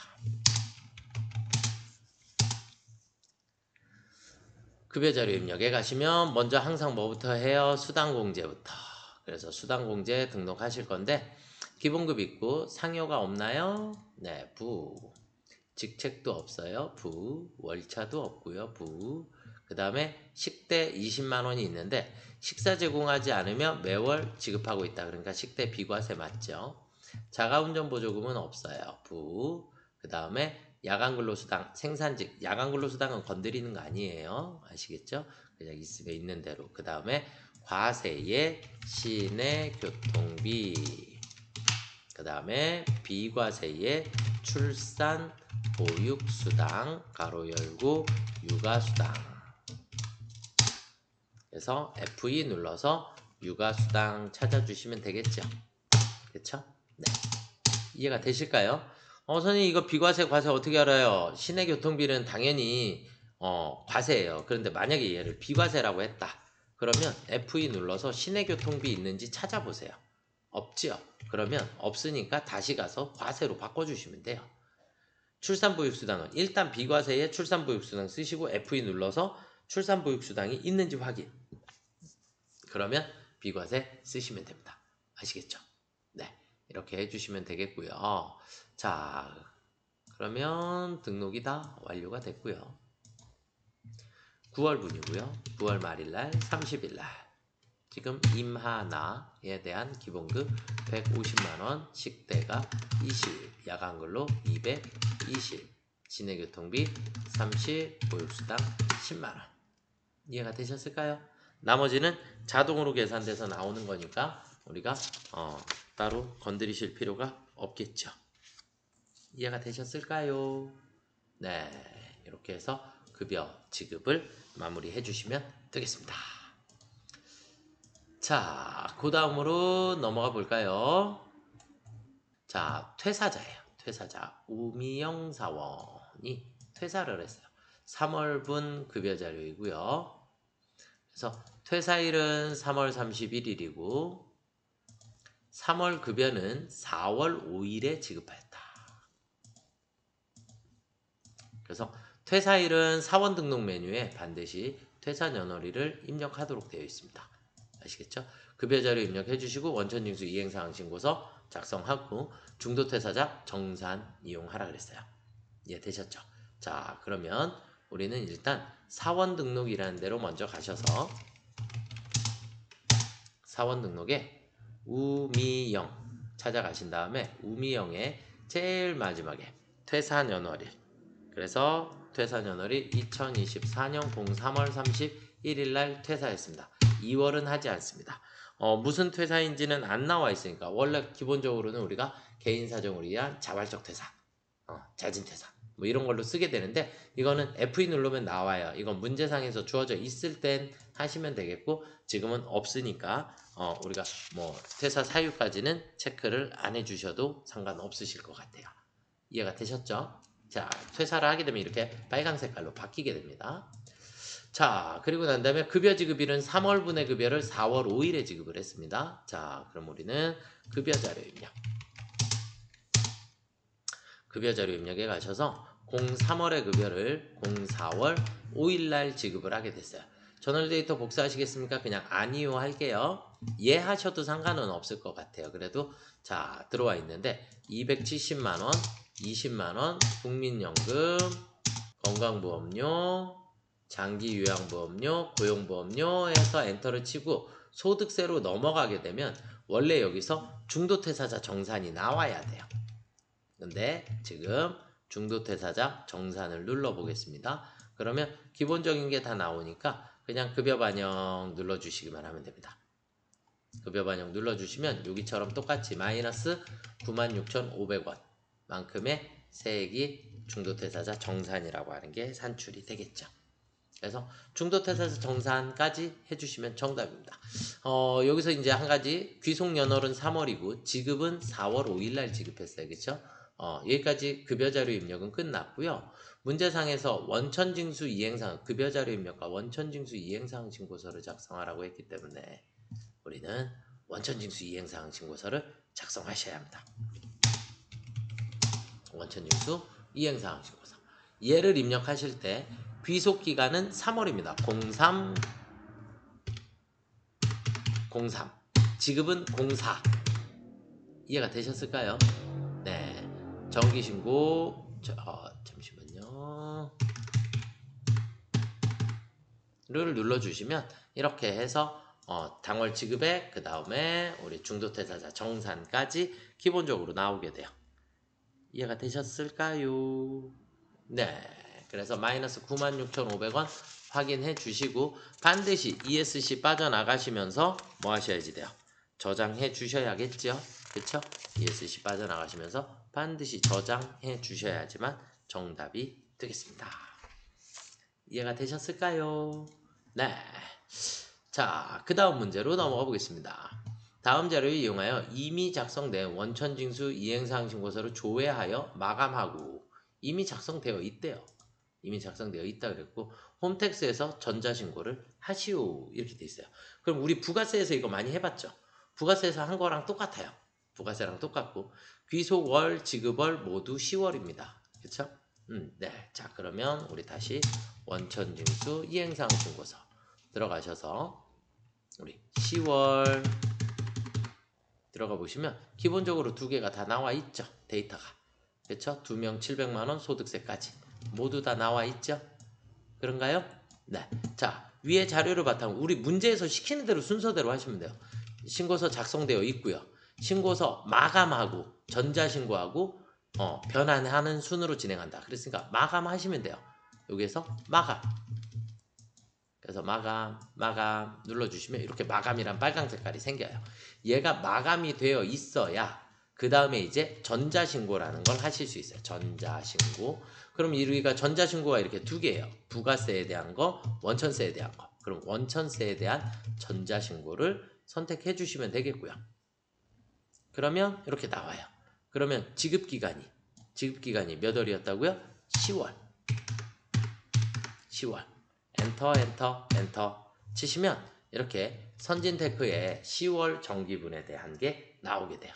급여자료 입력에 가시면 먼저 항상 뭐부터 해요? 수당공제부터. 그래서 수당공제 등록하실 건데 기본급 있고 상여가 없나요? 네, 부. 직책도 없어요. 부. 월차도 없고요. 부. 그 다음에 식대 20만원이 있는데 식사 제공하지 않으면 매월 지급하고 있다. 그러니까 식대 비과세 맞죠? 자가운전 보조금은 없어요. 부. 그 다음에 야간근로수당, 생산직, 야간근로수당은 건드리는 거 아니에요. 아시겠죠? 그냥 있으면 있는 대로. 그 다음에 과세의 시내 교통비, 그 다음에 비과세의 출산 보육수당 가로 열고 육아수당. 그래서 F2 눌러서 육아수당 찾아주시면 되겠죠. 그쵸? 네. 이해가 되실까요? 선생님 이거 비과세 과세 어떻게 알아요? 시내 교통비는 당연히 과세예요. 그런데 만약에 얘를 비과세라고 했다. 그러면 F2 눌러서 시내 교통비 있는지 찾아보세요. 없지요? 그러면 없으니까 다시 가서 과세로 바꿔주시면 돼요. 출산보육수당은 일단 비과세에 출산보육수당 쓰시고 F2 눌러서 출산보육수당이 있는지 확인. 그러면 비과세 쓰시면 됩니다. 아시겠죠? 네, 이렇게 해주시면 되겠고요. 자, 그러면 등록이 다 완료가 됐고요. 9월분이고요. 9월 말일날 30일날 지금 임하나에 대한 기본급 150만원, 식대가 20, 야간근로 220, 시내교통비 30, 보육수당 10만원. 이해가 되셨을까요? 나머지는 자동으로 계산돼서 나오는 거니까 우리가 따로 건드리실 필요가 없겠죠. 이해가 되셨을까요? 네, 이렇게 해서 급여 지급을 마무리해 주시면 되겠습니다. 자, 그 다음으로 넘어가 볼까요? 자, 퇴사자예요. 퇴사자. 우미영 사원이 퇴사를 했어요. 3월분 급여 자료이고요. 그래서 퇴사일은 3월 31일이고 3월 급여는 4월 5일에 지급하였다. 그래서 퇴사일은 사원 등록 메뉴에 반드시 퇴사연월일을 입력하도록 되어 있습니다. 아시겠죠? 급여자료 입력해 주시고 원천징수 이행사항 신고서 작성하고 중도퇴사자 정산 이용하라 그랬어요. 이해되셨죠? 자, 그러면 우리는 일단 사원 등록이라는 데로 먼저 가셔서 사원 등록에 우미영 찾아가신 다음에 우미영의 제일 마지막에 퇴사연월일, 그래서 퇴사연월이 2024년 03월 31일 날 퇴사했습니다. 2월은 하지 않습니다. 무슨 퇴사인지는 안 나와 있으니까 원래 기본적으로는 우리가 개인 사정으로 위한 자발적 퇴사, 자진 퇴사 뭐 이런 걸로 쓰게 되는데 이거는 F2 누르면 나와요. 이건 문제상에서 주어져 있을 땐 하시면 되겠고 지금은 없으니까 우리가 뭐 퇴사 사유까지는 체크를 안 해주셔도 상관없으실 것 같아요. 이해가 되셨죠? 자, 퇴사를 하게 되면 이렇게 빨간 색깔로 바뀌게 됩니다. 자, 그리고 난 다음에 급여 지급일은 3월분의 급여를 4월 5일에 지급을 했습니다. 자, 그럼 우리는 급여 자료 입력. 급여 자료 입력에 가셔서 03월의 급여를 04월 5일날 지급을 하게 됐어요. 저널 데이터 복사하시겠습니까? 그냥 아니요 할게요. 예 하셔도 상관은 없을 것 같아요. 그래도 자, 들어와 있는데 270만원, 20만원, 국민연금, 건강보험료, 장기요양보험료, 고용보험료 해서 엔터를 치고 소득세로 넘어가게 되면 원래 여기서 중도퇴사자 정산이 나와야 돼요. 근데 지금 중도퇴사자 정산을 눌러보겠습니다. 그러면 기본적인 게 다 나오니까 그냥 급여 반영 눌러주시기만 하면 됩니다. 급여 반영 눌러주시면 여기처럼 똑같이 마이너스 96,500원 만큼의 세액이 중도퇴사자 정산이라고 하는 게 산출이 되겠죠. 그래서 중도퇴사자 정산까지 해주시면 정답입니다. 여기서 이제 한 가지 귀속연월은 3월이고 지급은 4월 5일날 지급했어요. 그렇죠? 여기까지 급여자료 입력은 끝났고요. 문제상에서 원천징수 이행사항, 급여자료 입력과 원천징수 이행사항 신고서를 작성하라고 했기 때문에 우리는 원천징수 이행사항 신고서를 작성하셔야 합니다. 원천징수 이행사항 신고서. 얘를 입력하실 때 귀속기간은 3월입니다. 03 지급은 04. 이해가 되셨을까요? 네, 정기신고 잠시만요 를 눌러주시면 이렇게 해서 당월 지급액 그 다음에 우리 중도퇴사자 정산까지 기본적으로 나오게 돼요. 이해가 되셨을까요? 네, 그래서 마이너스 96,500원 확인해 주시고 반드시 ESC 빠져나가시면서 뭐 하셔야지 돼요? 저장해 주셔야겠죠? 그쵸? ESC 빠져나가시면서 반드시 저장해 주셔야지만 정답이 되겠습니다. 이해가 되셨을까요? 네. 자, 그 다음 문제로 넘어가 보겠습니다. 다음 자료를 이용하여 이미 작성된 원천징수 이행사항 신고서를 조회하여 마감하고 이미 작성되어 있대요. 이미 작성되어 있다 그랬고 홈택스에서 전자신고를 하시오 이렇게 돼 있어요. 그럼 우리 부가세에서 이거 많이 해봤죠? 부가세에서 한 거랑 똑같아요. 부가세랑 똑같고 귀속월, 지급월 모두 10월입니다. 그쵸? 네. 자, 그러면 우리 다시 원천징수 이행사항 신고서 들어가셔서 우리 10월 들어가 보시면 기본적으로 두 개가 다 나와 있죠. 데이터가. 그쵸? 2명 700만원 소득세까지 모두 다 나와 있죠. 그런가요? 네. 자, 위에 자료를 바탕으로 우리 문제에서 시키는 대로 순서대로 하시면 돼요. 신고서 작성되어 있고요. 신고서 마감하고 전자신고하고 변환하는 순으로 진행한다. 그랬으니까 마감하시면 돼요. 여기에서 마감. 그래서 마감 눌러주시면 이렇게 마감이란 빨간 색깔이 생겨요. 얘가 마감이 되어 있어야 그 다음에 이제 전자신고라는 걸 하실 수 있어요. 전자신고. 그럼 우리가 전자신고가 이렇게 두 개예요. 부가세에 대한 거, 원천세에 대한 거. 그럼 원천세에 대한 전자신고를 선택해 주시면 되겠고요. 그러면 이렇게 나와요. 그러면 지급기간이 몇 월이었다고요? 10월. 엔터 치시면 이렇게 선진테크의 10월 정기분에 대한 게 나오게 돼요.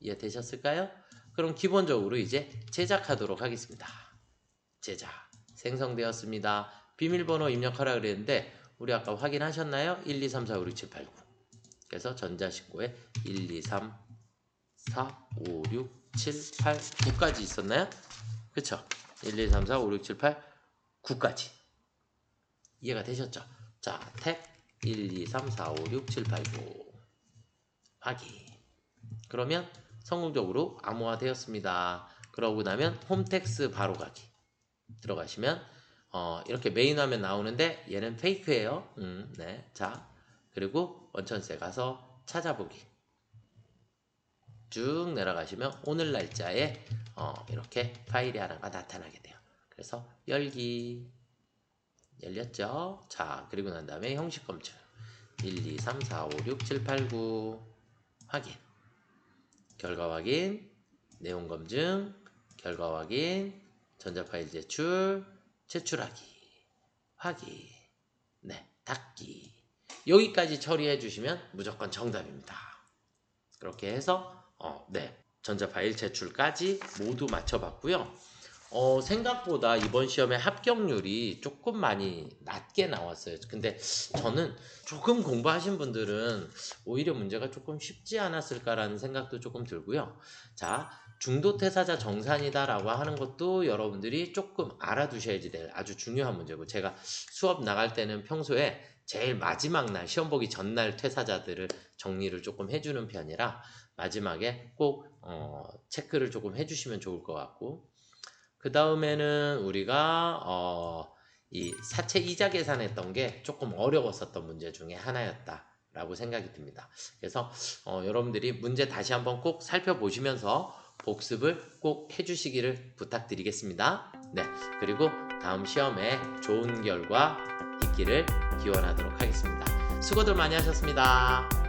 이해되셨을까요? 그럼 기본적으로 이제 제작하도록 하겠습니다. 제작 생성되었습니다. 비밀번호 입력하라 그랬는데 우리 아까 확인하셨나요? 1, 2, 3, 4, 5, 6, 7, 8, 9. 그래서 전자신고에 1, 2, 3, 4, 5, 6, 7, 8, 9까지 있었나요? 그쵸? 1, 2, 3, 4, 5, 6, 7, 8, 9까지. 이해가 되셨죠? 자, 탭 1, 2, 3, 4, 5, 6, 7, 8, 9 확인. 그러면 성공적으로 암호화되었습니다. 그러고 나면 홈택스 바로 가기 들어가시면 이렇게 메인 화면 나오는데 얘는 페이크예요. 네. 자, 그리고 원천세 가서 찾아보기 쭉 내려가시면 오늘 날짜에 이렇게 파일이 하나가 나타나게 돼요. 그래서 열기 열렸죠? 자, 그리고 난 다음에 형식 검증 1, 2, 3, 4, 5, 6, 7, 8, 9 확인 결과 확인 내용 검증 결과 확인 전자파일 제출하기 확인 네, 닫기 여기까지 처리해 주시면 무조건 정답입니다. 그렇게 해서 네, 전자파일 제출까지 모두 맞춰봤고요. 생각보다 이번 시험의 합격률이 조금 많이 낮게 나왔어요. 근데 저는 조금 공부하신 분들은 오히려 문제가 조금 쉽지 않았을까라는 생각도 조금 들고요. 자, 중도 퇴사자 정산이다라고 하는 것도 여러분들이 조금 알아두셔야지 될 아주 중요한 문제고 제가 수업 나갈 때는 평소에 제일 마지막 날 시험 보기 전날 퇴사자들을 정리를 조금 해주는 편이라 마지막에 꼭 체크를 조금 해주시면 좋을 것 같고 그 다음에는 우리가 이 사채 이자 계산했던 게 조금 어려웠었던 문제 중에 하나였다라고 생각이 듭니다. 그래서 여러분들이 문제 다시 한번 꼭 살펴보시면서 복습을 꼭 해주시기를 부탁드리겠습니다. 네, 그리고 다음 시험에 좋은 결과 있기를 기원하도록 하겠습니다. 수고들 많이 하셨습니다.